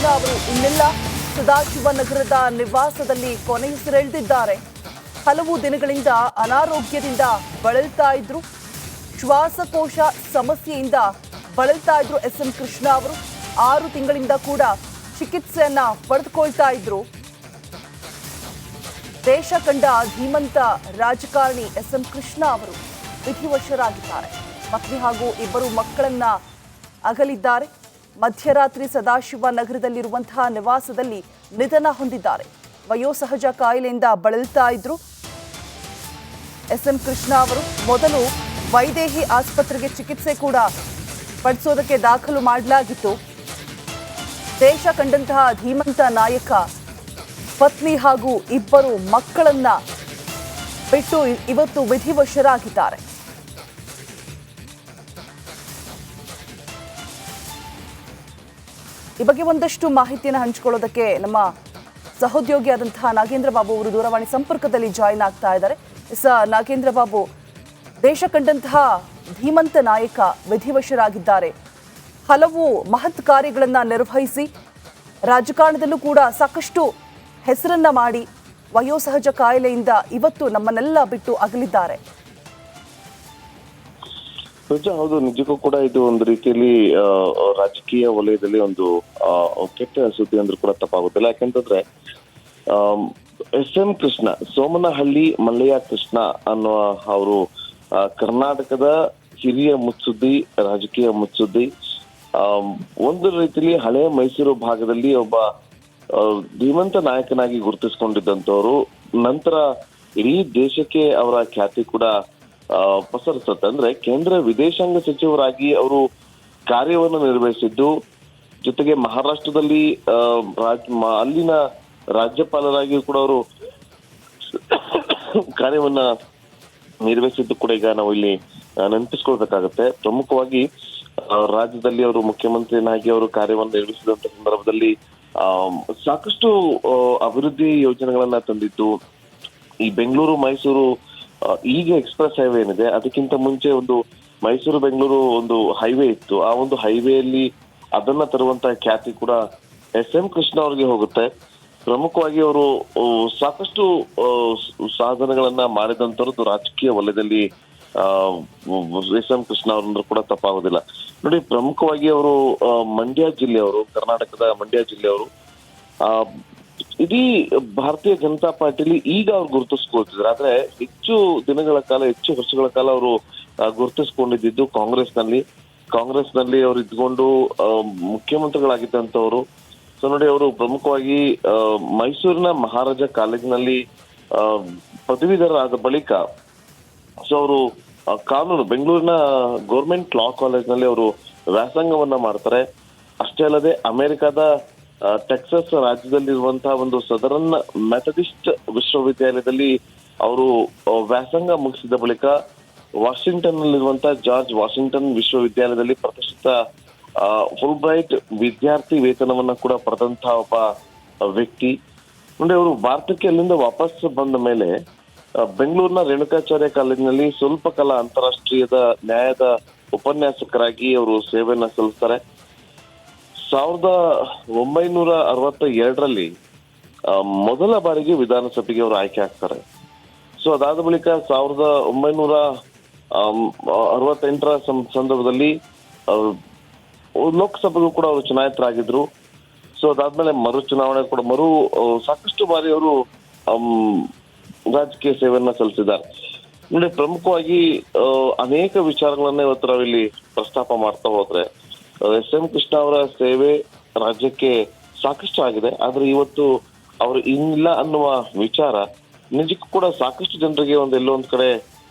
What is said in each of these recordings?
ಕೃಷ್ಣ ಅವರು ಇನ್ನೆಲ್ಲ ಸದಾಶಿವನಗರದ ನಿವಾಸದಲ್ಲಿ ಕೊನೆಯುಸಿರೆಳೆದಿದ್ದಾರೆ. ಹಲವು ದಿನಗಳಿಂದ ಅನಾರೋಗ್ಯದಿಂದ ಬಳಲ್ತಾ ಇದ್ರು. ಶ್ವಾಸಕೋಶ ಸಮಸ್ಯೆಯಿಂದ ಬಳಲ್ತಾ ಇದ್ರು ಎಸ್.ಎಂ. ಕೃಷ್ಣ ಅವರು. 6 ತಿಂಗಳಿಂದ ಕೂಡ ಚಿಕಿತ್ಸೆಯನ್ನ ಪಡೆದುಕೊಳ್ತಾ ಇದ್ರು. ದೇಶ ಕಂಡ ಧೀಮಂತ ರಾಜಕಾರಣಿ ಎಸ್.ಎಂ. ಕೃಷ್ಣ ಅವರು ವಿಧಿವಶರಾಗಿದ್ದಾರೆ. ಪತ್ನಿ ಹಾಗೂ 2 ಮಕ್ಕಳನ್ನ ಅಗಲಿದ್ದಾರೆ. ಮಧ್ಯರಾತ್ರಿ ಸದಾಶಿವ ನಗರದಲ್ಲಿರುವಂತಹ ನಿವಾಸದಲ್ಲಿ ನಿಧನ ಹೊಂದಿದ್ದಾರೆ. ವಯೋಸಹಜ ಕಾಯಿಲೆಯಿಂದ ಬಳಲ್ತಾ ಇದ್ರು ಎಸ್.ಎಂ. ಕೃಷ್ಣ ಅವರು. ಮೊದಲು ವೈದೇಹಿ ಆಸ್ಪತ್ರೆಗೆ ಚಿಕಿತ್ಸೆ ಕೂಡ ಪಡಿಸೋದಕ್ಕೆ ದಾಖಲು ಮಾಡಲಾಗಿತ್ತು. ದೇಶ ಕಂಡಂತಹ ಧೀಮಂತ ನಾಯಕ ಪತ್ನಿ ಹಾಗೂ 2 ಮಕ್ಕಳನ್ನ ಬಿಟ್ಟು ಇವತ್ತು ವಿಧಿವಶರಾಗಿದ್ದಾರೆ. ಈ ಬಗ್ಗೆ ಒಂದಷ್ಟು ಮಾಹಿತಿಯನ್ನು ಹಂಚಿಕೊಳ್ಳೋದಕ್ಕೆ ನಮ್ಮ ಸಹೋದ್ಯೋಗಿಯಾದಂತಹ ನಾಗೇಂದ್ರ ಬಾಬು ಅವರು ದೂರವಾಣಿ ಸಂಪರ್ಕದಲ್ಲಿ ಜಾಯಿನ್ ಆಗ್ತಾ ಇದ್ದಾರೆ. ನಾಗೇಂದ್ರ ಬಾಬು, ದೇಶ ಕಂಡಂತಹ ಧೀಮಂತ ನಾಯಕ ವಿಧಿವಶರಾಗಿದ್ದಾರೆ. ಹಲವು ಮಹತ್ ಕಾರ್ಯಗಳನ್ನ ನಿರ್ವಹಿಸಿ ರಾಜಕಾರಣದಲ್ಲೂ ಕೂಡ ಸಾಕಷ್ಟು ಹೆಸರನ್ನ ಮಾಡಿ ವಯೋಸಹಜ ಕಾಯಿಲೆಯಿಂದ ಇವತ್ತು ನಮ್ಮನ್ನೆಲ್ಲ ಬಿಟ್ಟು ಅಗಲಿದ್ದಾರೆ. ಹೌದು, ನಿಜಕ್ಕೂ ಕೂಡ ಇದು ಒಂದು ರೀತಿಯಲ್ಲಿ ರಾಜಕೀಯ ವಲಯದಲ್ಲಿ ಒಂದು ಕೆಟ್ಟ ಸುದ್ದಿ ಅಂದ್ರೂ ಕೂಡ ತಪ್ಪಾಗುತ್ತಿಲ್ಲ. ಯಾಕೆಂತಂದ್ರೆ ಎಸ್.ಎಂ. ಕೃಷ್ಣ, ಸೋಮನಹಳ್ಳಿ ಮಲ್ಲಯ್ಯ ಕೃಷ್ಣ ಅನ್ನುವ ಅವರು ಕರ್ನಾಟಕದ ಹಿರಿಯ ಮುತ್ಸುದ್ದಿ, ರಾಜಕೀಯ ಮುತ್ಸುದ್ದಿ. ಒಂದು ರೀತಿಯಲ್ಲಿ ಹಳೆ ಮೈಸೂರು ಭಾಗದಲ್ಲಿ ಒಬ್ಬ ಧೀಮಂತ ನಾಯಕನಾಗಿ ಗುರುತಿಸಿಕೊಂಡಿದ್ದಂಥವ್ರು. ನಂತರ ಇಡೀ ದೇಶಕ್ಕೆ ಅವರ ಖ್ಯಾತಿ ಕೂಡ ಪಸರಿಸುತ್ತೆ. ಅಂದ್ರೆ ಕೇಂದ್ರ ವಿದೇಶಾಂಗ ಸಚಿವರಾಗಿ ಅವರು ಕಾರ್ಯವನ್ನು ನಿರ್ವಹಿಸಿದ್ದು, ಜೊತೆಗೆ ಮಹಾರಾಷ್ಟ್ರದಲ್ಲಿ ಅಲ್ಲಿನ ರಾಜ್ಯಪಾಲರಾಗಿ ಕೂಡ ಅವರು ಕಾರ್ಯವನ್ನ ನಿರ್ವಹಿಸಿದ್ದು ಕೂಡ ಈಗ ನಾವು ಇಲ್ಲಿ ನೆನಪಿಸ್ಕೊಳ್ಬೇಕಾಗತ್ತೆ. ಪ್ರಮುಖವಾಗಿ ರಾಜ್ಯದಲ್ಲಿ ಅವರು ಮುಖ್ಯಮಂತ್ರಿಯನ್ನಾಗಿ ಅವರು ಕಾರ್ಯವನ್ನು ನಿರ್ವಹಿಸಿದಂತ ಸಂದರ್ಭದಲ್ಲಿ ಸಾಕಷ್ಟು ಅಭಿವೃದ್ಧಿ ಯೋಜನೆಗಳನ್ನ ತಂದಿದ್ದು. ಈ ಬೆಂಗಳೂರು ಮೈಸೂರು ಈಗ ಎಕ್ಸ್ಪ್ರೆಸ್ ಹೈವೇ ಏನಿದೆ, ಅದಕ್ಕಿಂತ ಮುಂಚೆ ಒಂದು ಮೈಸೂರು ಬೆಂಗಳೂರು ಒಂದು ಹೈವೇ ಇತ್ತು. ಆ ಒಂದು ಹೈವೇಯಲ್ಲಿ ಅದನ್ನ ತರುವಂತಹ ಖ್ಯಾತಿ ಕೂಡ ಎಸ್.ಎಂ. ಕೃಷ್ಣ ಅವರಿಗೆ ಹೋಗುತ್ತೆ. ಪ್ರಮುಖವಾಗಿ ಅವರು ಸಾಕಷ್ಟು ಸಾಧನೆಗಳನ್ನ ಮಾಡಿದಂತವ್ರದ್ದು ರಾಜಕೀಯ ವಲಯದಲ್ಲಿ ಎಸ್.ಎಂ. ಕೃಷ್ಣ ಅವರಂದ್ರೂ ಕೂಡ ತಪ್ಪಾಗೋದಿಲ್ಲ. ನೋಡಿ, ಪ್ರಮುಖವಾಗಿ ಅವರು ಮಂಡ್ಯ ಜಿಲ್ಲೆಯವರು, ಕರ್ನಾಟಕದ ಮಂಡ್ಯ ಜಿಲ್ಲೆಯವರು. ಇಡೀ ಭಾರತೀಯ ಜನತಾ ಪಾರ್ಟಿಲಿ ಈಗ ಅವ್ರು ಗುರುತಿಸ್ಕೊಳ್ತಿದ್ರು. ಆದ್ರೆ ಹೆಚ್ಚು ದಿನಗಳ ಕಾಲ, ಹೆಚ್ಚು ವರ್ಷಗಳ ಕಾಲ ಅವರು ಗುರುತಿಸ್ಕೊಂಡಿದ್ದು ಕಾಂಗ್ರೆಸ್ನಲ್ಲಿ ಅವರು ಇದ್ಕೊಂಡು ಮುಖ್ಯಮಂತ್ರಿಗಳಾಗಿದ್ದಂಥವ್ರು. ಸೊ ನೋಡಿ, ಅವರು ಪ್ರಮುಖವಾಗಿ ಮೈಸೂರಿನ ಮಹಾರಾಜ ಕಾಲೇಜಿನಲ್ಲಿ ಪದವೀಧರರಾದ ಬಳಿಕ ಸೊ ಅವರು ಕಾನೂನು, ಬೆಂಗಳೂರಿನ ಗೌರ್ಮೆಂಟ್ ಲಾ ಕಾಲೇಜ್ನಲ್ಲಿ ಅವರು ವ್ಯಾಸಂಗವನ್ನ ಮಾಡ್ತಾರೆ. ಅಷ್ಟೇ ಅಲ್ಲದೆ ಅಮೆರಿಕದ ಟೆಕ್ಸಸ್ ರಾಜ್ಯದಲ್ಲಿರುವಂತಹ ಒಂದು ಸದರನ್ ಮೆಥಡಿಸ್ಟ್ ವಿಶ್ವವಿದ್ಯಾಲಯದಲ್ಲಿ ಅವರು ವ್ಯಾಸಂಗ ಮುಗಿಸಿದ ಬಳಿಕ ವಾಷಿಂಗ್ಟನ್ ನಲ್ಲಿರುವಂತಹ ಜಾರ್ಜ್ ವಾಷಿಂಗ್ಟನ್ ವಿಶ್ವವಿದ್ಯಾಲಯದಲ್ಲಿ ಪ್ರತಿಷ್ಠಿತ ಫುಲ್ಬ್ರೈಟ್ ವಿದ್ಯಾರ್ಥಿ ವೇತನವನ್ನ ಕೂಡ ಪಡೆದಂತಹ ಒಬ್ಬ ವ್ಯಕ್ತಿ. ನೋಡಿ, ಅವರು ಭಾರತಕ್ಕೆ ಅಲ್ಲಿಂದ ವಾಪಸ್ ಬಂದ ಮೇಲೆ ಬೆಂಗಳೂರಿನ ರೇಣುಕಾಚಾರ್ಯ ಕಾಲೇಜಿನಲ್ಲಿ ಸ್ವಲ್ಪ ಕಾಲ ಅಂತಾರಾಷ್ಟ್ರೀಯದ ನ್ಯಾಯದ ಉಪನ್ಯಾಸಕರಾಗಿ ಅವರು ಸೇವೆಯನ್ನ ಸಲ್ಲಿಸ್ತಾರೆ. 1962ರಲ್ಲಿ ಮೊದಲ ಬಾರಿಗೆ ವಿಧಾನಸಭೆಗೆ ಅವರು ಆಯ್ಕೆ ಆಗ್ತಾರೆ. ಸೊ ಅದಾದ ಬಳಿಕ 1968ರ ಸಂದರ್ಭದಲ್ಲಿ ಲೋಕಸಭೆಗೂ ಕೂಡ ಅವರು ಚುನಾಯಿತರಾಗಿದ್ರು. ಸೊ ಅದಾದ್ಮೇಲೆ ಮರು ಚುನಾವಣೆ ಕೂಡ ಸಾಕಷ್ಟು ಬಾರಿ ಅವರು ರಾಜಕೀಯ ಸೇವೆಯನ್ನ ಸಲ್ಲಿಸಿದ್ದಾರೆ. ನೋಡಿ, ಪ್ರಮುಖವಾಗಿ ಅನೇಕ ವಿಚಾರಗಳನ್ನ ಇವತ್ತು ನಾವಿಲ್ಲಿ ಪ್ರಸ್ತಾಪ ಮಾಡ್ತಾ ಹೋದ್ರೆ ಎಸ್.ಎಂ. ಕೃಷ್ಣ ಅವರ ಸೇವೆ ರಾಜ್ಯಕ್ಕೆ ಸಾಕಷ್ಟು ಆಗಿದೆ. ಆದ್ರೆ ಇವತ್ತು ಅವರು ಇನ್ನಿಲ್ಲ ಅನ್ನುವ ವಿಚಾರ ನಿಜಕ್ಕೂ ಕೂಡ ಸಾಕಷ್ಟು ಜನರಿಗೆ ಎಲ್ಲೋ ಒಂದ್ ಕಡೆ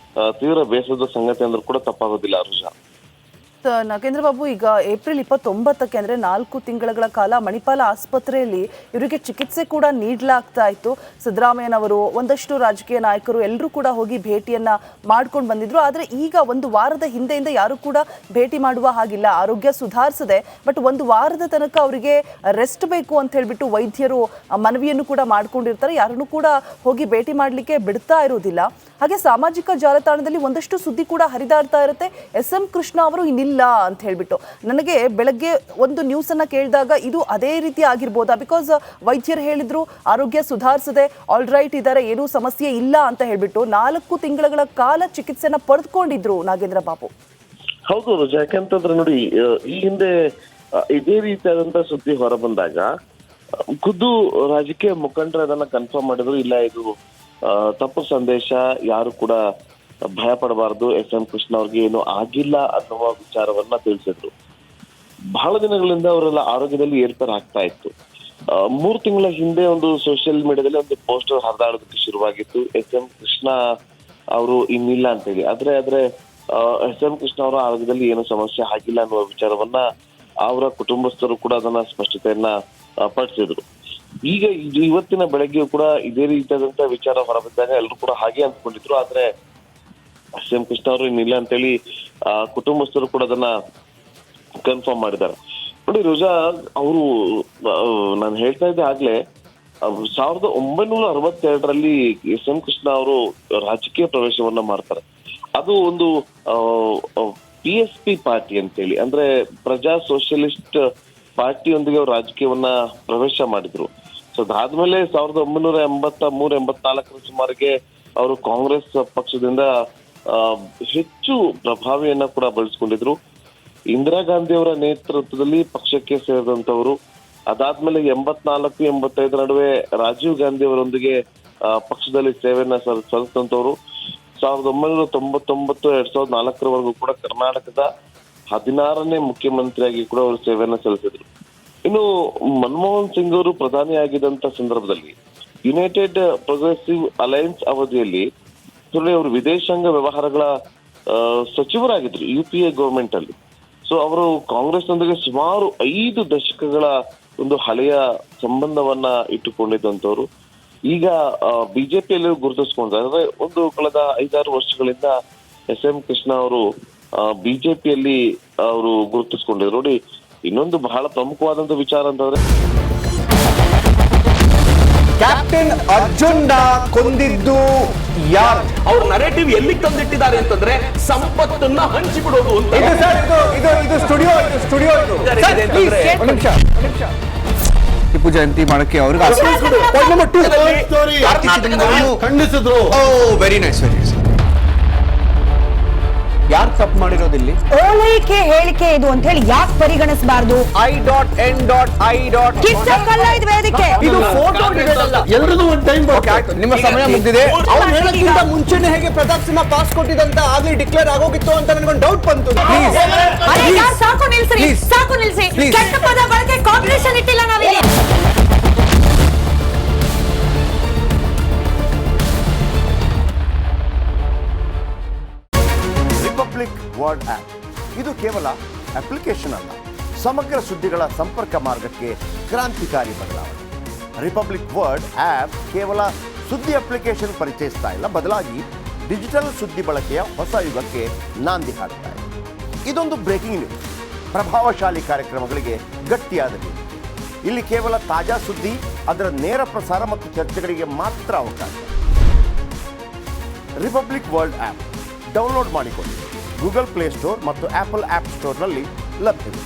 ತೀವ್ರ ಬೇಸರದ ಸಂಗತಿ ಅಂದ್ರೂ ಕೂಡ ತಪ್ಪಾಗೋದಿಲ್ಲ. ಅರುಷ, ನಾಗೇಂದ್ರ ಬಾಬು, ಈಗ ಏಪ್ರಿಲ್ 29ಕ್ಕೆ ಅಂದ್ರೆ 4 ತಿಂಗಳ ಕಾಲ ಮಣಿಪಾಲ ಆಸ್ಪತ್ರೆಯಲ್ಲಿ ಇವರಿಗೆ ಚಿಕಿತ್ಸೆ ಕೂಡ ನೀಡಲಾಗ್ತಾ ಇತ್ತು. ಸಿದ್ದರಾಮಯ್ಯನವರು, ಒಂದಷ್ಟು ರಾಜಕೀಯ ನಾಯಕರು ಎಲ್ಲರೂ ಕೂಡ ಹೋಗಿ ಭೇಟಿಯನ್ನ ಮಾಡ್ಕೊಂಡು ಬಂದಿದ್ರು. ಆದ್ರೆ ಈಗ 1 ವಾರದ ಹಿಂದೆಯಿಂದ ಯಾರು ಕೂಡ ಭೇಟಿ ಮಾಡುವ ಹಾಗಿಲ್ಲ. ಆರೋಗ್ಯ ಸುಧಾರಿಸಿದೆ, ಬಟ್ 1 ವಾರದ ತನಕ ಅವರಿಗೆ ರೆಸ್ಟ್ ಬೇಕು ಅಂತ ಹೇಳ್ಬಿಟ್ಟು ವೈದ್ಯರು ಮನವಿಯನ್ನು ಕೂಡ ಮಾಡ್ಕೊಂಡಿರ್ತಾರೆ. ಯಾರನ್ನು ಕೂಡ ಹೋಗಿ ಭೇಟಿ ಮಾಡ್ಲಿಕ್ಕೆ ಬಿಡ್ತಾ ಇರೋದಿಲ್ಲ. ಹಾಗೆ ಸಾಮಾಜಿಕ ಜಾಲತಾಣದಲ್ಲಿ ಒಂದಷ್ಟು ಸುದ್ದಿ ಕೂಡ ಹರಿದಾಡ್ತಾ ಇರುತ್ತೆ, SM ಕೃಷ್ಣ ಅವರು ಇನ್ನಿಲ್ಲ ಅಂತ ಹೇಳ್ಬಿಟ್ಟು. ನನಗೆ ಬೆಳಗ್ಗೆ ಒಂದು ನ್ಯೂಸ್ ಅನ್ನ ಕೇಳಿದಾಗ ಇದು ಅದೇ ರೀತಿ ಆಗಿರ್ಬೋದಾ, ಬಿಕಾಸ್ ವೈದ್ಯರು ಹೇಳಿದ್ರು ಆರೋಗ್ಯ ಸುಧಾರಿಸದೆ ಆಲ್ ರೈಟ್ ಇದ್ದಾರೆ, ಏನೂ ಸಮಸ್ಯೆ ಇಲ್ಲ ಅಂತ ಹೇಳ್ಬಿಟ್ಟು 4 ತಿಂಗಳ ಕಾಲ ಚಿಕಿತ್ಸೆನ ಪಡೆದುಕೊಂಡಿದ್ರು ನಾಗೇಂದ್ರ ಬಾಬು. ಹೌದು ರೋಜಾ, ಯಾಕಂತಂದ್ರೆ ನೋಡಿ, ಈ ಹಿಂದೆ ಇದೇ ರೀತಿಯಾದಂತ ಸುದ್ದಿ ಹೊರ ಬಂದಾಗ ಖುದ್ದು ರಾಜಕೀಯ ಮುಖಂಡರು ಅದನ್ನ ಕನ್ಫರ್ಮ್ ಮಾಡಿದ್ರು, ಇಲ್ಲ ಇದು ತಪ್ಪು ಸಂದೇಶ, ಯಾರು ಕೂಡ ಭಯ ಪಡಬಾರದು, SM ಕೃಷ್ಣ ಅವ್ರಿಗೆ ಏನು ಆಗಿಲ್ಲ ಅನ್ನುವ ವಿಚಾರವನ್ನ ತಿಳಿಸಿದ್ರು. ಬಹಳ ದಿನಗಳಿಂದ ಅವರೆಲ್ಲ ಆರೋಗ್ಯದಲ್ಲಿ ಏರ್ಪೇರ್ ಆಗ್ತಾ ಇತ್ತು. 3 ತಿಂಗಳ ಹಿಂದೆ ಒಂದು ಸೋಷಿಯಲ್ ಮೀಡಿಯಾದಲ್ಲಿ ಒಂದು ಪೋಸ್ಟರ್ ಹರಿದಾಡೋದಕ್ಕೆ ಶುರುವಾಗಿತ್ತು, SM ಕೃಷ್ಣ ಅವರು ಇನ್ನಿಲ್ಲ ಅಂತೇಳಿ. ಆದ್ರೆ SM ಕೃಷ್ಣ ಅವರ ಆರೋಗ್ಯದಲ್ಲಿ ಏನು ಸಮಸ್ಯೆ ಆಗಿಲ್ಲ ಅನ್ನುವ ವಿಚಾರವನ್ನ ಅವರ ಕುಟುಂಬಸ್ಥರು ಕೂಡ ಅದನ್ನ ಸ್ಪಷ್ಟತೆಯನ್ನ ಪಡಿಸಿದ್ರು. ಈಗ ಇವತ್ತಿನ ಬೆಳಗ್ಗೆ ಕೂಡ ಇದೇ ರೀತಿಯಾದಂತ ವಿಚಾರ ಹೊರಬಿದ್ದಾಗ ಎಲ್ಲರೂ ಕೂಡ ಹಾಗೆ ಅಂದ್ಕೊಂಡಿದ್ರು. ಆದ್ರೆ SM ಕೃಷ್ಣ ಅವರು ಇನ್ನಿಲ್ಲ ಅಂತೇಳಿ ಕುಟುಂಬಸ್ಥರು ಕೂಡ ಅದನ್ನ ಕನ್ಫರ್ಮ್ ಮಾಡಿದ್ದಾರೆ. ನೋಡಿ ರೋಜಾ, ಅವರು ನಾನು ಹೇಳ್ತಾ ಇದ್ದೆ ಆಗ್ಲೇ 1962ರಲ್ಲಿ SM ಕೃಷ್ಣ ಅವರು ರಾಜಕೀಯ ಪ್ರವೇಶವನ್ನ ಮಾಡ್ತಾರೆ. ಅದು ಒಂದು PSP ಪಾರ್ಟಿ ಅಂತೇಳಿ, ಅಂದ್ರೆ ಪ್ರಜಾ ಸೋಷಿಯಲಿಸ್ಟ್ ಪಾರ್ಟಿಯೊಂದಿಗೆ ಅವರು ರಾಜಕೀಯವನ್ನ ಪ್ರವೇಶ ಮಾಡಿದ್ರು. ಸೊ ಅದಾದ್ಮೇಲೆ 1983-84 ಸುಮಾರಿಗೆ ಅವರು ಕಾಂಗ್ರೆಸ್ ಪಕ್ಷದಿಂದ ಹೆಚ್ಚು ಪ್ರಭಾವಿಯನ್ನ ಕೂಡ ಬಳಸ್ಕೊಂಡಿದ್ರು. ಇಂದಿರಾ ಗಾಂಧಿ ಅವರ ನೇತೃತ್ವದಲ್ಲಿ ಪಕ್ಷಕ್ಕೆ ಸೇರಿದಂತವರು. ಅದಾದ್ಮೇಲೆ 84-85 ನಡುವೆ ರಾಜೀವ್ ಗಾಂಧಿ ಅವರೊಂದಿಗೆ ಪಕ್ಷದಲ್ಲಿ ಸೇವೆಯನ್ನ ಸಲ್ಲಿಸಿದಂತವರು. 1999-2004 ಕೂಡ ಕರ್ನಾಟಕದ 16ನೇ ಮುಖ್ಯಮಂತ್ರಿಯಾಗಿ ಕೂಡ ಅವರು ಸೇವೆಯನ್ನ ಸಲ್ಲಿಸಿದ್ರು. ಇನ್ನು ಮನಮೋಹನ್ ಸಿಂಗ್ ಅವರು ಪ್ರಧಾನಿಯಾಗಿದ್ದಂತ ಸಂದರ್ಭದಲ್ಲಿ ಯುನೈಟೆಡ್ ಪ್ರೋಗ್ರೆಸಿವ್ ಅಲಯನ್ಸ್ ಅವಧಿಯಲ್ಲಿ ಅವರು ವಿದೇಶಾಂಗ ವ್ಯವಹಾರಗಳ ಸಚಿವರಾಗಿದ್ರು UPA ಗವರ್ಮೆಂಟ್ ಅಲ್ಲಿ. ಸೊ ಅವರು ಕಾಂಗ್ರೆಸ್ನೊಂದಿಗೆ ಸುಮಾರು 5 ದಶಕಗಳ ಒಂದು ಹಳೆಯ ಸಂಬಂಧವನ್ನ ಇಟ್ಟುಕೊಂಡಿದ್ದಂಥವ್ರು. ಈಗ ಬಿಜೆಪಿಯಲ್ಲಿ ಗುರುತಿಸ್ಕೊಂಡಿದ್ದಾರೆ. ಅಂದ್ರೆ ಒಂದು ಕಳೆದ 5-6 ವರ್ಷಗಳಿಂದ SM ಕೃಷ್ಣ ಅವರು ಬಿಜೆಪಿಯಲ್ಲಿ ಅವರು ಗುರುತಿಸ್ಕೊಂಡಿದ್ರು. ನೋಡಿ, ಇನ್ನೊಂದು ಬಹಳ ಪ್ರಮುಖವಾದಂತ ವಿಚಾರ ಅಂತಂದ್ರೆ ಕ್ಯಾಪ್ಟನ್ ಅರ್ಜುನ್ ಕೊಂದಿದ್ದು ಯಾರು? ಅವ್ರ ನರೇಟಿವ್ ಎಲ್ಲಿ ತಂದಿಟ್ಟಿದ್ದಾರೆ ಅಂತಂದ್ರೆ ಸಂಪತ್ತನ್ನ ಹಂಚಿಬಿಡೋದು ಅಂತ. ಇದು ಸ್ಟುಡಿಯೋ ಟಿಪ್ಪು ಜಯಂತಿ ಮಾಡಕ್ಕೆ ಅವ್ರಿಗೆ ಖಂಡಿಸಿದ್ರು. Very nice. ಯಾರು ತಪ್ಪು ಮಾಡಿರೋದಿಲ್ಲಿ? ಓಲೈಕೆ ಹೇಳಿಕೆ ಇದು ಅಂತ ಹೇಳಿ ಯಾಕೆ ಪರಿಗಣಿಸಬಾರದು? I.N.I. ಇದು ವೇದಿಕೆ, ಇದು ಫೋಟೋ ಎಲ್ರಿಗೂ ಒಂದು ಟೈಮ್ ನಿಮ್ಮ ಸಮಯ ಮುಗಿದಿದೆ. ಅವ್ರು ಹೇಳಕ್ಕಿಂತ ಮುಂಚೆನೆ ಹೇಗೆ ಪ್ರತಾಪ್ ಸಿಂಹ ಪಾಸ್ ಕೊಟ್ಟಿದಂತ ಆಗ್ಲಿ ಡಿಕ್ಲೇರ್ ಆಗೋಗಿತ್ತು ಅಂತ ನನಗೊಂದು ಡೌಟ್ ಬಂತು. ಸಾಕು ನಿಲ್ಸಿ, ಸಾಕು ನಿಲ್ಸಿ. ಕೆಟ್ಟ ಪದ ಬಳಕೆ ಕಾಂಪಿಟೇಷನ್ ಇಟ್ಟಿಲ್ಲ ನಾವಿಲ್ಲಿ. ರಿಪಬ್ಲಿಕ್ ವರ್ಡ್ ಆಪ್ ಇದು ಕೇವಲ ಅಪ್ಲಿಕೇಶನ್ ಅಲ್ಲ, ಸಮಗ್ರ ಸುದ್ದಿಗಳ ಸಂಪರ್ಕ ಮಾರ್ಗಕ್ಕೆ ಕ್ರಾಂತಿಕಾರಿ ಬದಲಾವಣೆ. ರಿಪಬ್ಲಿಕ್ ವರ್ಡ್ ಆಪ್ ಕೇವಲ ಸುದ್ದಿ ಅಪ್ಲಿಕೇಶನ್ ಪರಿಚಯಿಸ್ತಾ ಇಲ್ಲ, ಬದಲಾಗಿ ಡಿಜಿಟಲ್ ಸುದ್ದಿ ಬಳಕೆಯ ಹೊಸ ಯುಗಕ್ಕೆ ನಾಂದಿ ಹಾಡ್ತಾ ಇದೆ. ಇದೊಂದು ಬ್ರೇಕಿಂಗ್ ನ್ಯೂಸ್, ಪ್ರಭಾವಶಾಲಿ ಕಾರ್ಯಕ್ರಮಗಳಿಗೆ ಗಟ್ಟಿಯಾದ ನ್ಯೂಸ್. ಇಲ್ಲಿ ಕೇವಲ ತಾಜಾ ಸುದ್ದಿ, ಅದರ ನೇರ ಪ್ರಸಾರ ಮತ್ತು ಚರ್ಚೆಗಳಿಗೆ ಮಾತ್ರ ಅವಕಾಶ. ರಿಪಬ್ಲಿಕ್ ವರ್ಲ್ಡ್ ಆಪ್ ಡೌನ್ಲೋಡ್ ಮಾಡಿಕೊಳ್ಳಿ. ಗೂಗಲ್ ಪ್ಲೇಸ್ಟೋರ್ ಮತ್ತು ಆಪಲ್ ಆಪ್ ಸ್ಟೋರ್ನಲ್ಲಿ ಲಭ್ಯವಿದೆ.